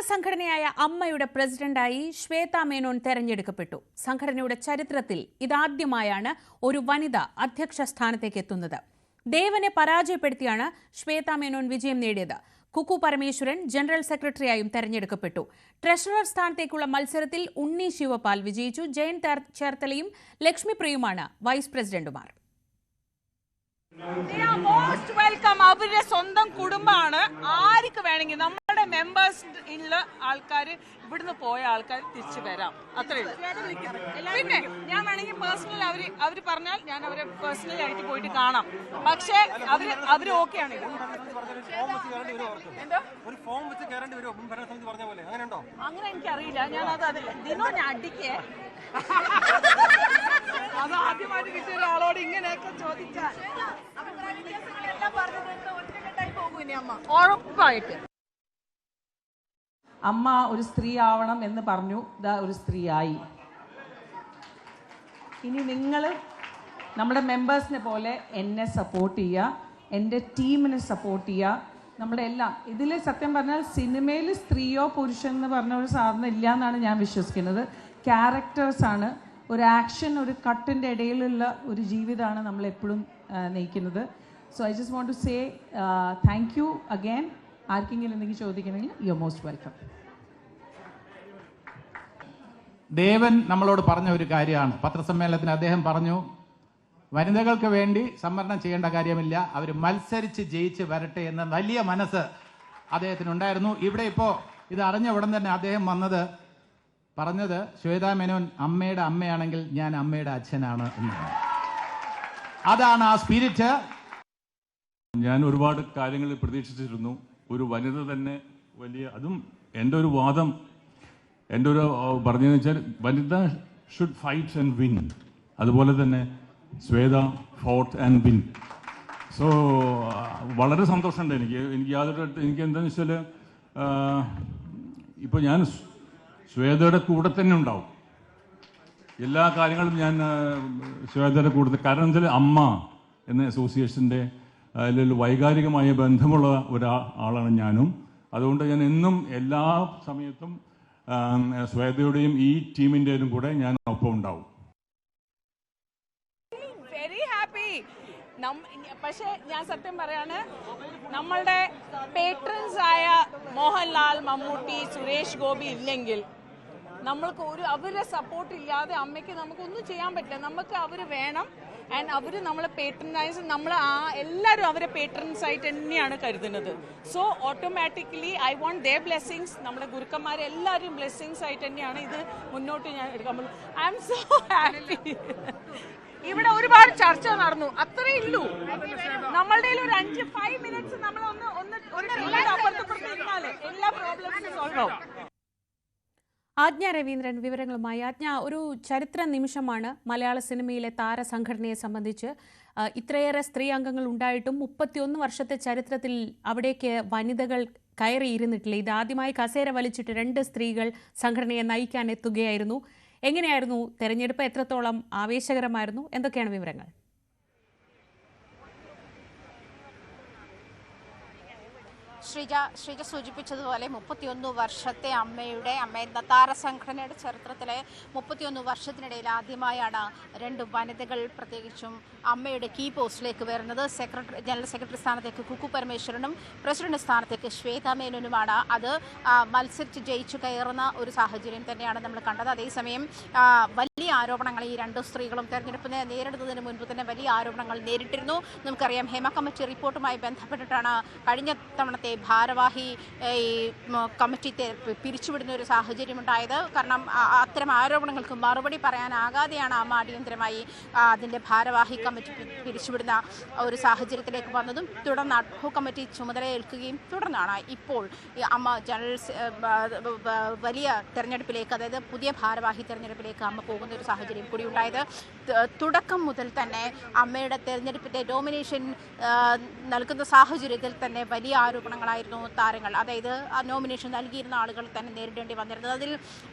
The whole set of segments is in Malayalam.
താരസംഘടനയായ അമ്മയുടെ പ്രസിഡന്റായി ശ്വേത മേനോൻ തെരഞ്ഞെടുക്കപ്പെട്ടു. സംഘടനയുടെ ചരിത്രത്തിൽ ഇതാദ്യമായാണ് ഒരു വനിത അധ്യക്ഷ സ്ഥാനത്തേക്ക് എത്തുന്നത്. ദേവനെ പരാജയപ്പെടുത്തിയാണ് ശ്വേത മേനോൻ വിജയം നേടിയത്. കുക്കു പരമേശ്വരൻ ജനറൽ സെക്രട്ടറിയായും തെരഞ്ഞെടുക്കപ്പെട്ടു. ട്രഷറർ സ്ഥാനത്തേക്കുള്ള മത്സരത്തിൽ ഉണ്ണി ശിവപാൽ വിജയിച്ചു. ജയൻ ചേർത്തലയും ലക്ഷ്മി പ്രിയുമാണ് വൈസ് പ്രസിഡന്റുമാർ. Most welcome. അവരുടെ സ്വന്തം കുടുംബമാണ്. ആർക്ക് വേണമെങ്കിൽ നമ്മുടെ മെമ്പേഴ്സ് ഉള്ള ആൾക്കാർ, ഇവിടുന്ന് പോയ ആൾക്കാർ തിരിച്ചു വരാം. അത്രേ ഉള്ളൂ. പിന്നെ ഞാൻ വേണമെങ്കിൽ പേഴ്സണൽ അവര് പറഞ്ഞാൽ ഞാൻ അവരെ പേഴ്സണലി ആയിട്ട് പോയിട്ട് കാണാം. പക്ഷേ അവര് ഓക്കെ ആണ്. അങ്ങനെ എനിക്കറിയില്ല. ഞാൻ ദിനോ ഞാൻ അടിക്കേ അത് ആദ്യമായിട്ട് കിട്ടിയ ഒരാളോട് ഇങ്ങനെയൊക്കെ ചോദിച്ചാൽ ഉറപ്പായിട്ട് അമ്മ ഒരു സ്ത്രീ ആവണം എന്ന് പറഞ്ഞു. ഇതാ ഒരു സ്ത്രീയായി. ഇനി നിങ്ങൾ നമ്മുടെ മെമ്പേഴ്സിനെ പോലെ എന്നെ സപ്പോർട്ട് ചെയ്യുക, എൻ്റെ ടീമിനെ സപ്പോർട്ട് ചെയ്യുക. നമ്മുടെ എല്ലാം ഇതിൽ സത്യം പറഞ്ഞാൽ സിനിമയിൽ സ്ത്രീയോ പുരുഷൻ എന്ന് പറഞ്ഞ ഒരു സാധനം ഇല്ല എന്നാണ് ഞാൻ വിശ്വസിക്കുന്നത്. ക്യാരക്ടേഴ്സാണ്. ഒരു ആക്ഷൻ, ഒരു കട്ടിൻ്റെ ഇടയിലുള്ള ഒരു ജീവിതമാണ് നമ്മളെപ്പോഴും നയിക്കുന്നത്. So I just want to say thank you again. ആർക്കെങ്കിലും എന്തെങ്കിലും ചോദിക്കണമെങ്കിൽ you are most welcome. Devan നമ്മളോട് പറഞ്ഞ ഒരു കാര്യമാണ്. പത്രസമ്മേളനത്തിൽ അദ്ദേഹം പറഞ്ഞു, വനിതകൾക്ക് വേണ്ടി സംവരണം ചെയ്യേണ്ട കാര്യമില്ല, അവർ മത്സരിച്ച് ജയിച്ച് വരട്ടെ എന്ന വലിയ മനസ്സ് അദ്ദേഹത്തിനുണ്ടായിരുന്നു. ഇവിടെ ഇപ്പോൾ ഇത് അറിഞ്ഞ ഉടൻ തന്നെ അദ്ദേഹം പറഞ്ഞത് ശ്വേത മേനോൻ അമ്മയുടെ അമ്മയാണെങ്കിൽ ഞാൻ അമ്മയുടെ അച്ഛനാണ് എന്നാണ്. അതാണ് ആ സ്പിരിറ്റ്. ഞാൻ ഒരുപാട് കാര്യങ്ങൾ പ്രതീക്ഷിച്ചിരുന്നു. ഒരു വനിത തന്നെ വലിയ, അതും എൻ്റെ ഒരു വാദം, എൻ്റെ ഒരു പറഞ്ഞതെന്ന് വെച്ചാൽ Vanitha should fight and win. അതുപോലെ തന്നെ Shweta fought and win. So വളരെ സന്തോഷമുണ്ട് എനിക്ക് എന്താണെന്ന് വെച്ചാൽ ഇപ്പോൾ ഞാൻ ശ്വേതയുടെ കൂടെ തന്നെ ഉണ്ടാവും. എല്ലാ കാര്യങ്ങളും ഞാൻ ശ്വേതയുടെ കൂടെ, കാരണം വെച്ചാൽ അമ്മ എന്ന അസോസിയേഷൻ്റെ അതിൽ വൈകാരികമായ ബന്ധമുള്ള ഒരാളാണ് ഞാനും. അതുകൊണ്ട് ഞാൻ എന്നും എല്ലാ സമയത്തും ശ്വേതയുടെയും ഈ ടീമിൻ്റെയും കൂടെ ഞാൻ ഒപ്പം ഉണ്ടാവും. Very happy. പക്ഷെ ഞാൻ സത്യം പറയാണ്, നമ്മളുടെ പേട്രൻസ് ആയ മോഹൻലാൽ, മമ്മൂട്ടി, സുരേഷ് ഗോപി ഇല്ലെങ്കിൽ നമ്മൾക്ക് അവരുടെ സപ്പോർട്ട് ഇല്ലാതെ അമ്മയ്ക്ക് നമുക്കൊന്നും ചെയ്യാൻ പറ്റില്ല. നമുക്ക് അവർ വേണം. ആൻഡ് അവർ നമ്മളെ പേട്രനൈസ്, നമ്മൾ എല്ലാവരും അവരെ പേട്രൻസ് ആയിട്ട് തന്നെയാണ് കരുതുന്നത്. So automatically I want their blessings. നമ്മുടെ ഗുരുക്കന്മാരെ എല്ലാവരും ബ്ലെസ്സിങ്സ് ആയിട്ട് തന്നെയാണ് ഇത് മുന്നോട്ട് ഞാൻ എടുക്കാൻ പറ്റും. I am so happy. ഇവിടെ ഒരുപാട് ചർച്ച നടന്നു, അത്രേ ഉള്ളൂ. നമ്മളുടെ ഒരു 5 മിനിറ്റ്സ് നമ്മൾ എല്ലാ പ്രോബ്ലംസും സോൾവ് ആവും. ആജ്ഞ രവീന്ദ്രൻ വിവരങ്ങളുമായി. ആജ്ഞ, ഒരു ചരിത്ര നിമിഷമാണ് മലയാള സിനിമയിലെ താരസംഘടനയെ സംബന്ധിച്ച്. ഇത്രയേറെ സ്ത്രീ അംഗങ്ങൾ ഉണ്ടായിട്ടും 31 വർഷത്തെ ചരിത്രത്തിൽ അവിടേക്ക് വനിതകൾ കയറിയിരുന്നിട്ടില്ല. ഇതാദ്യമായി കസേര വലിച്ചിട്ട് 2 സ്ത്രീകൾ സംഘടനയെ നയിക്കാൻ എത്തുകയായിരുന്നു. എങ്ങനെയായിരുന്നു തെരഞ്ഞെടുപ്പ്? എത്രത്തോളം ആവേശകരമായിരുന്നു? എന്തൊക്കെയാണ് വിവരങ്ങൾ? ശ്രീജ സൂചിപ്പിച്ചതുപോലെ 31 വർഷത്തെ അമ്മ താരസംഘടനയുടെ ചരിത്രത്തിലെ 31 വർഷത്തിനിടയിൽ ആദ്യമായാണ് 2 വനിതകൾ പ്രത്യേകിച്ചും അമ്മയുടെ കീ പോസ്റ്റിലേക്ക് വരുന്നത്. ജനറൽ സെക്രട്ടറി സ്ഥാനത്തേക്ക് കുക്കു പരമേശ്വരനും പ്രസിഡന്റ് സ്ഥാനത്തേക്ക് ശ്വേത മേനോനുമാണ്. അത് മത്സരിച്ച് ജയിച്ചു കയറുന്ന ഒരു സാഹചര്യം തന്നെയാണ് നമ്മൾ കണ്ടത്. അതേസമയം വലിയ ആരോപണങ്ങൾ ഈ 2 സ്ത്രീകളും തെരഞ്ഞെടുപ്പിനെ നേരിടുന്നതിന് മുൻപ് തന്നെ വലിയ ആരോപണങ്ങൾ നേരിട്ടിരുന്നു. നമുക്കറിയാം, ഹേമ കമ്മിറ്റി റിപ്പോർട്ടുമായി ബന്ധപ്പെട്ടിട്ടാണ് കഴിഞ്ഞ തവണത്തെ ഭാരവാഹി കമ്മിറ്റി പിരിച്ചുവിടുന്ന ഒരു സാഹചര്യമുണ്ടായത്. കാരണം അത്തരം ആരോപണങ്ങൾക്ക് മറുപടി പറയാനാകാതെയാണ് അമ്മ അടിയന്തരമായി അതിൻ്റെ ഭാരവാഹി കമ്മിറ്റി പിരിച്ചുവിടുന്ന ഒരു സാഹചര്യത്തിലേക്ക് വന്നതും തുടർന്ന് അഡ്ഹോക് കമ്മിറ്റി ചുമതലയേൽക്കുകയും തുടർന്നാണ് ഇപ്പോൾ അമ്മ വലിയ തെരഞ്ഞെടുപ്പിലേക്ക്, അതായത് പുതിയ ഭാരവാഹി തെരഞ്ഞെടുപ്പിലേക്ക് അമ്മ പോകുന്ന ഒരു ഒരു സാഹചര്യം കൂടി ഉണ്ടായത്. തുടക്കം മുതൽ തന്നെ അമ്മയുടെ തെരഞ്ഞെടുപ്പിൻ്റെ നോമിനേഷൻ നൽകുന്ന സാഹചര്യത്തിൽ തന്നെ വലിയ ആരോപണങ്ങളായിരുന്നു താരങ്ങൾ, അതായത് നോമിനേഷൻ നൽകിയിരുന്ന ആളുകൾ തന്നെ നേരിടേണ്ടി വന്നിരുന്നത്. അതിൽ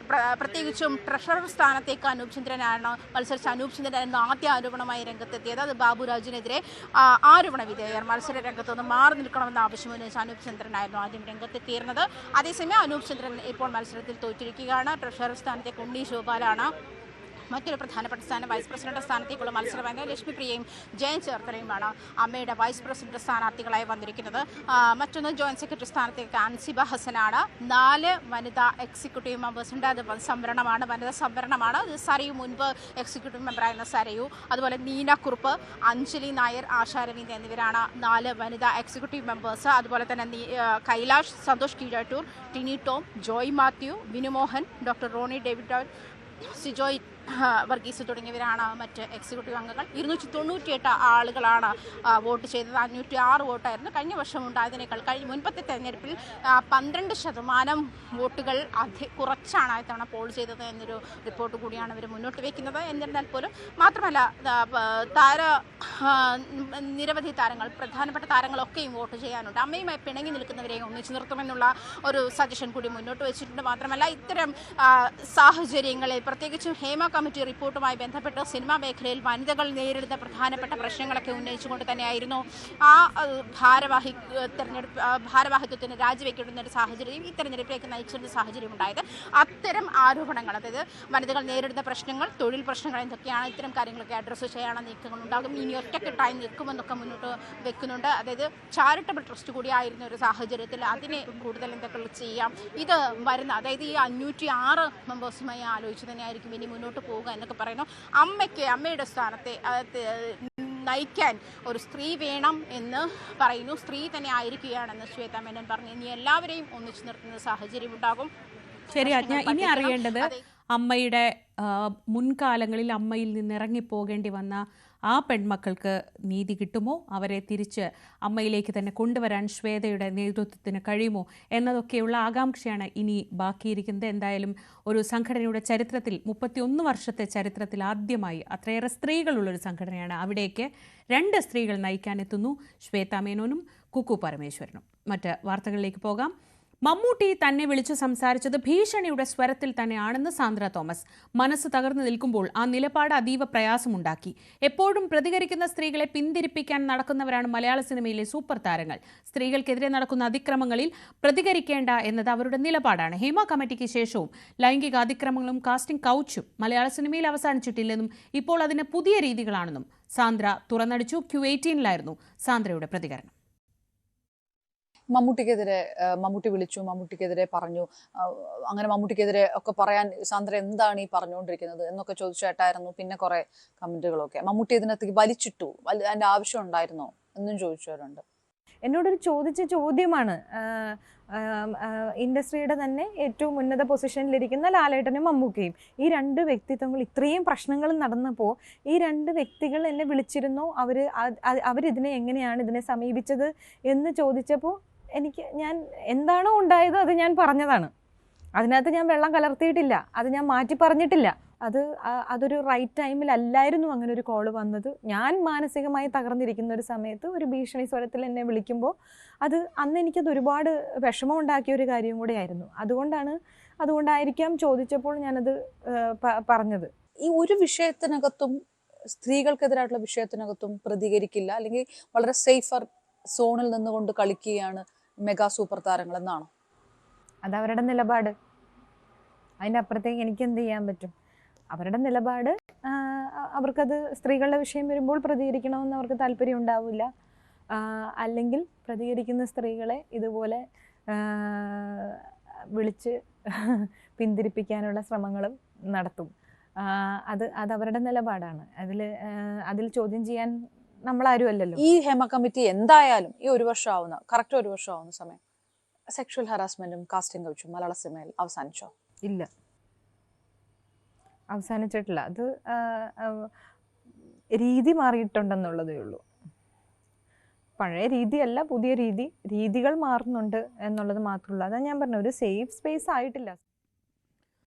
പ്രത്യേകിച്ചും ട്രഷറർ സ്ഥാനത്തേക്ക് അനൂപ് ചന്ദ്രനാണ് മത്സരിച്ച അനൂപ് ചന്ദ്രനായിരുന്നു ആദ്യ ആരോപണമായി രംഗത്തെത്തിയത്. അത് ബാബുരാജിനെതിരെ ആരോപണ വിധേയർ മത്സര രംഗത്ത് നിന്ന് മാറി നിൽക്കണമെന്ന ആവശ്യം ഉന്നയിച്ച അനൂപ് ചന്ദ്രനായിരുന്നു ആദ്യം രംഗത്തെത്തിയിരുന്നത്. അതേസമയം അനൂപ് ചന്ദ്രൻ ഇപ്പോൾ മത്സരത്തിൽ തോറ്റിരിക്കുകയാണ്. ട്രഷറർ സ്ഥാനത്തേക്ക് ഉണ്ണി ശോഭാലാണ്. മറ്റൊരു പ്രധാനപ്പെട്ട സ്ഥാനം വൈസ് പ്രസിഡന്റ് സ്ഥാനത്തേക്കുള്ള മത്സരമായി ലക്ഷ്മി പ്രിയയും ജയൻ ചേർത്തലയുമാണ് അമ്മയുടെ വൈസ് പ്രസിഡന്റ് സ്ഥാനാർത്ഥികളായി വന്നിരിക്കുന്നത്. മറ്റൊന്ന് ജോയിന്റ് സെക്രട്ടറി സ്ഥാനത്തേക്ക് അൻസിബ ഹസനാണ്. 4 വനിതാ എക്സിക്യൂട്ടീവ് മെമ്പേഴ്സ് ഉണ്ട്. അത് സംവരണമാണ്, വനിതാ സംവരണമാണ്. ഇത് സരയു, മുൻപ് എക്സിക്യൂട്ടീവ് മെമ്പറായിരുന്ന സരയു, അതുപോലെ നീന കുറുപ്പ്, അഞ്ജലി നായർ, ആശാ രവീന്ദ്രൻ എന്നിവരാണ് 4 വനിതാ എക്സിക്യൂട്ടീവ് മെമ്പേഴ്സ്. അതുപോലെ തന്നെ കൈലാഷ്, സന്തോഷ് കീഴാറ്റൂർ, ടിനി ടോം, ജോയ് മാത്യു, വിനുമോഹൻ, ഡോക്ടർ റോണി ഡേവിഡ്, സിജോയ് വർഗീസ് തുടങ്ങിയവരാണ് മറ്റ് എക്സിക്യൂട്ടീവ് അംഗങ്ങൾ. 298 ആളുകളാണ് വോട്ട് ചെയ്തത്. 506 വോട്ടായിരുന്നു കഴിഞ്ഞ വർഷം ഉണ്ടായതിനേക്കാൾ. മുൻപത്തെ തെരഞ്ഞെടുപ്പിൽ 12% വോട്ടുകൾ കുറച്ചാണ് ഇത്തവണ പോൾ ചെയ്തത് എന്നൊരു റിപ്പോർട്ട് കൂടിയാണ് ഇവർ മുന്നോട്ട് വയ്ക്കുന്നത്. എന്നിരുന്നാൽ പോലും മാത്രമല്ല നിരവധി താരങ്ങൾ, പ്രധാനപ്പെട്ട താരങ്ങളൊക്കെയും വോട്ട് ചെയ്യാനുണ്ട്. അമ്മയുമായി പിണങ്ങി നിൽക്കുന്നവരെയും ഒന്നിച്ചു നിർത്തുമെന്നുള്ള ഒരു സജഷൻ കൂടി മുന്നോട്ട് വെച്ചിട്ടുണ്ട്. മാത്രമല്ല ഇത്തരം സാഹചര്യങ്ങളിൽ പ്രത്യേകിച്ചും ഹേമ കമ്മിറ്റി റിപ്പോർട്ടുമായി ബന്ധപ്പെട്ട് സിനിമാ മേഖലയിൽ വനിതകൾ നേരിടുന്ന പ്രധാനപ്പെട്ട പ്രശ്നങ്ങളൊക്കെ ഉന്നയിച്ചുകൊണ്ട് തന്നെയായിരുന്നു ആ ഭാരവാഹിത്വത്തിന് രാജിവെക്കേണ്ടുന്ന ഒരു സാഹചര്യം ഈ തെരഞ്ഞെടുപ്പിലേക്ക് നയിച്ചിരുന്ന സാഹചര്യം ഉണ്ടായത്. അത്തരം ആരോപണങ്ങൾ, അതായത് വനിതകൾ നേരിടുന്ന പ്രശ്നങ്ങൾ, തൊഴിൽ പ്രശ്നങ്ങൾ എന്തൊക്കെയാണ്, ഇത്തരം കാര്യങ്ങളൊക്കെ അഡ്രസ്സ് ചെയ്യാനുള്ള നീക്കങ്ങൾ ഉണ്ടാകും. ഇനി ഒറ്റക്കെട്ടായി നിൽക്കുമെന്നൊക്കെ മുന്നോട്ട് വെക്കുന്നുണ്ട്. അതായത് ചാരിറ്റബിൾ ട്രസ്റ്റ് കൂടിയായിരുന്ന ഒരു സാഹചര്യത്തിൽ അതിനെ കൂടുതൽ എന്തൊക്കെ ചെയ്യാം, ഇത് വരുന്ന അതായത് ഈ 506 മെമ്പേഴ്സുമായി ആലോചിച്ച് തന്നെയായിരിക്കും ഇനി മുന്നോട്ട് പോവുക എന്നൊക്കെ പറയുന്നു. അമ്മയുടെ സ്ഥാനത്തെ നയിക്കാൻ ഒരു സ്ത്രീ വേണം എന്ന് പറയുന്നു. സ്ത്രീ തന്നെ ആയിരിക്കുകയാണെന്ന് ശ്വേതാ മേനോൻ പറഞ്ഞു. ഇനി എല്ലാവരെയും ഒന്നിച്ചു നിർത്തുന്ന സാഹചര്യം ഉണ്ടാകും. ശരി അജ്ഞ, ഇനി അറിയേണ്ടത് അമ്മയുടെ മുൻകാലങ്ങളിൽ അമ്മയിൽ നിന്ന് ഇറങ്ങിപ്പോകേണ്ടി വന്ന ആ പെൺമക്കൾക്ക് നീതി കിട്ടുമോ, അവരെ തിരിച്ച് അമ്മയിലേക്ക് തന്നെ കൊണ്ടുവരാൻ ശ്വേതയുടെ നേതൃത്വത്തിന് കഴിയുമോ എന്നതൊക്കെയുള്ള ആകാംക്ഷയാണ് ഇനി ബാക്കിയിരിക്കുന്നത്. എന്തായാലും ഒരു സംഘടനയുടെ ചരിത്രത്തിൽ 31 വർഷത്തെ ചരിത്രത്തിൽ ആദ്യമായി അത്രയേറെ സ്ത്രീകളുള്ളൊരു സംഘടനയാണ്. അവിടേക്ക് 2 സ്ത്രീകൾ നയിക്കാനെത്തുന്നു, ശ്വേതാ മേനോനും കുക്കു പരമേശ്വരനും. മറ്റ് വാർത്തകളിലേക്ക് പോകാം. മമ്മൂട്ടി തന്നെ വിളിച്ചു സംസാരിച്ചത് ഭീഷണിയുടെ സ്വരത്തിൽ തന്നെയാണെന്ന് സാന്ദ്ര തോമസ്. മനസ്സ് തകർന്നു നിൽക്കുമ്പോൾ ആ നിലപാട് അതീവ പ്രയാസമുണ്ടാക്കി. എപ്പോഴും പ്രതികരിക്കുന്ന സ്ത്രീകളെ പിന്തിരിപ്പിക്കാൻ നടക്കുന്നവരാണ് മലയാള സിനിമയിലെ സൂപ്പർ താരങ്ങൾ. സ്ത്രീകൾക്കെതിരെ നടക്കുന്ന അതിക്രമങ്ങളിൽ പ്രതികരിക്കേണ്ട എന്നത് അവരുടെ നിലപാടാണ്. ഹേമ കമ്മിറ്റിക്ക് ശേഷവും ലൈംഗിക അതിക്രമങ്ങളും കാസ്റ്റിംഗ് കൗച്ചും മലയാള സിനിമയിൽ അവസാനിച്ചിട്ടില്ലെന്നും ഇപ്പോൾ അതിന് പുതിയ രീതികളാണെന്നും സാന്ദ്ര തുറന്നടിച്ചു. Q18-ലായിരുന്നു സാന്ദ്രയുടെ പ്രതികരണം. മമ്മൂട്ടി വിളിച്ചു, മമ്മൂട്ടിക്കെതിരെ പറഞ്ഞു, അങ്ങനെ മമ്മൂട്ടിക്കെതിരെ ഒക്കെ പറയാൻ സാന്ദ്ര എന്താണ് ഈ പറഞ്ഞുകൊണ്ടിരിക്കുന്നത് എന്നൊക്കെ ചോദിച്ചിട്ടായിരുന്നു പിന്നെ കുറെ കമന്റുകളൊക്കെ. മമ്മൂട്ടി ഇതിനകത്തേക്ക് വലിച്ചിട്ടു, അതിന്റെ ആവശ്യം ഉണ്ടായിരുന്നോ എന്നും ചോദിച്ചവരുണ്ട്. എന്നോടൊരു ചോദിച്ച ചോദ്യമാണ്. ഇൻഡസ്ട്രിയുടെ തന്നെ ഏറ്റവും ഉന്നത പൊസിഷനിലിരിക്കുന്ന ലാലേട്ടനും മമ്മൂക്കയും, ഈ 2 വ്യക്തിത്വങ്ങൾ ഇത്രയും പ്രശ്നങ്ങൾ നടന്നപ്പോൾ ഈ 2 വ്യക്തികൾ എന്നെ വിളിച്ചിരുന്നോ, അവരിതിനെ എങ്ങനെയാണ് ഇതിനെ സമീപിച്ചത് എന്ന് ചോദിച്ചപ്പോൾ ഞാൻ എന്താണോ ഉണ്ടായത് അത് ഞാൻ പറഞ്ഞതാണ്. അതിനകത്ത് ഞാൻ വെള്ളം കലർത്തിയിട്ടില്ല, അത് ഞാൻ മാറ്റി പറഞ്ഞിട്ടില്ല. അതൊരു റൈറ്റ് ടൈമിലല്ലായിരുന്നു അങ്ങനെ ഒരു കോള് വന്നത്. ഞാൻ മാനസികമായി തകർന്നിരിക്കുന്ന ഒരു സമയത്ത് ഒരു ഭീഷണി സ്വരത്തിൽ എന്നെ വിളിക്കുമ്പോൾ അന്ന് എനിക്കത് ഒരുപാട് വിഷമം ഉണ്ടാക്കിയ ഒരു കാര്യം കൂടെയായിരുന്നു. അതുകൊണ്ടായിരിക്കാം ചോദിച്ചപ്പോൾ ഞാനത് പറഞ്ഞത്. ഈ ഒരു വിഷയത്തിനകത്തും, സ്ത്രീകൾക്കെതിരായിട്ടുള്ള വിഷയത്തിനകത്തും പ്രതികരിക്കില്ല, അല്ലെങ്കിൽ വളരെ സേഫർ സോണിൽ നിന്നുകൊണ്ട് കളിക്കുകയാണ് മെഗാ സൂപ്പർ താരങ്ങൾ എന്നാണ് അതവരുടെ നിലപാട്. അതിൻ്റെ അപ്പുറത്തേക്ക് എനിക്ക് എന്ത് ചെയ്യാൻ പറ്റും? അവരുടെ നിലപാട്. അവർക്കത് സ്ത്രീകളുടെ വിഷയം വരുമ്പോൾ പ്രതികരിക്കണമെന്ന് അവർക്ക് താല്പര്യം ഉണ്ടാവില്ല. അല്ലെങ്കിൽ പ്രതികരിക്കുന്ന സ്ത്രീകളെ ഇതുപോലെ വിളിച്ച് പിന്തിരിപ്പിക്കാനുള്ള ശ്രമങ്ങളും നടത്തും. അതവരുടെ നിലപാടാണ്. അതിൽ ചോദ്യം ചെയ്യാൻ നമ്മളാരും അല്ലല്ലോ. ഈ ഹേമ കമ്മിറ്റി എന്തായാലും ഈ 1 വർഷം ആവുന്ന, കറക്റ്റ് 1 വർഷം ആവുന്ന സമയം സെക്ഷൽ ഹറാസ്മെന്റും കാസ്റ്റിംഗ് കൗച്ചും മലയാള സിനിമയിൽ അവസാനിച്ചോ? ഇല്ല, അവസാനിച്ചിട്ടില്ല. അത് രീതി മാറിയിട്ടുണ്ടെന്നുള്ളതേ ഉള്ളൂ. പഴയ രീതിയല്ല, പുതിയ രീതികൾ മാറുന്നുണ്ട് എന്നുള്ളത് മാത്രമേ ഉള്ളൂ. അതാ ഞാൻ പറഞ്ഞത്, ഒരു സേഫ് സ്പേസ് ആയിട്ടില്ല.